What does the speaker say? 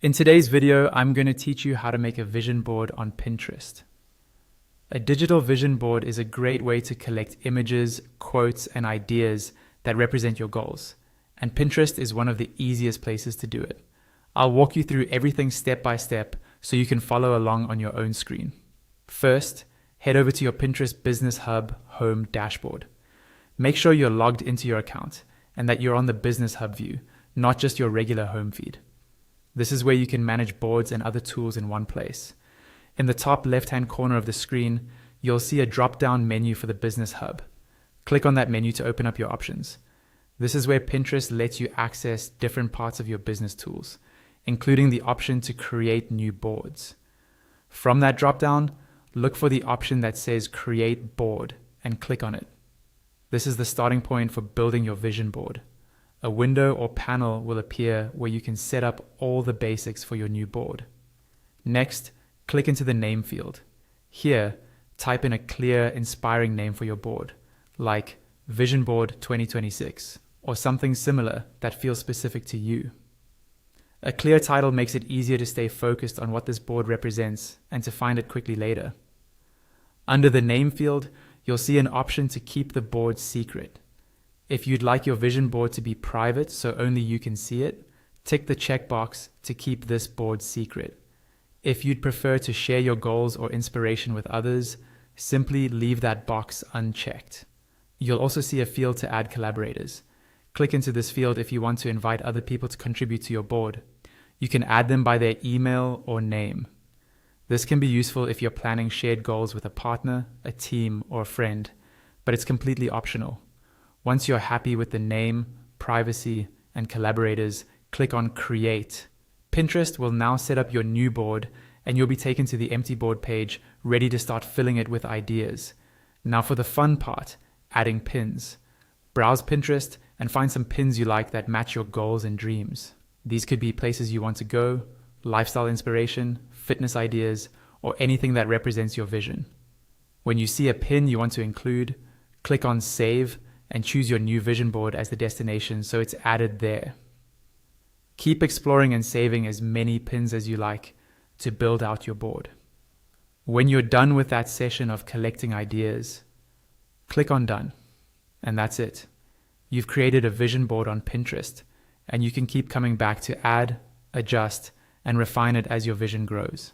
In today's video, I'm going to teach you how to make a vision board on Pinterest. A digital vision board is a great way to collect images, quotes, and ideas that represent your goals. And Pinterest is one of the easiest places to do it. I'll walk you through everything step by step so you can follow along on your own screen. First, head over to your Pinterest Business Hub home dashboard. Make sure you're logged into your account and that you're on the Business Hub view, not just your regular home feed. This is where you can manage boards and other tools in one place. In the top left-hand corner of the screen, you'll see a drop-down menu for the Business Hub. Click on that menu to open up your options. This is where Pinterest lets you access different parts of your business tools, including the option to create new boards. From that drop-down, look for the option that says Create Board and click on it. This is the starting point for building your vision board. A window or panel will appear where you can set up all the basics for your new board. Next, click into the name field. Here, type in a clear, inspiring name for your board, like Vision Board 2026, or something similar that feels specific to you. A clear title makes it easier to stay focused on what this board represents and to find it quickly later. Under the name field, you'll see an option to keep the board secret. If you'd like your vision board to be private so only you can see it, tick the checkbox to keep this board secret. If you'd prefer to share your goals or inspiration with others, simply leave that box unchecked. You'll also see a field to add collaborators. Click into this field if you want to invite other people to contribute to your board. You can add them by their email or name. This can be useful if you're planning shared goals with a partner, a team, or a friend, but it's completely optional. Once you're happy with the name, privacy, and collaborators, click on Create. Pinterest will now set up your new board and you'll be taken to the empty board page, ready to start filling it with ideas. Now for the fun part, adding pins. Browse Pinterest and find some pins you like that match your goals and dreams. These could be places you want to go, lifestyle inspiration, fitness ideas, or anything that represents your vision. When you see a pin you want to include, click on Save and choose your new vision board as the destination so it's added there. Keep exploring and saving as many pins as you like to build out your board. When you're done with that session of collecting ideas, click on Done, and that's it. You've created a vision board on Pinterest, and you can keep coming back to add, adjust, and refine it as your vision grows.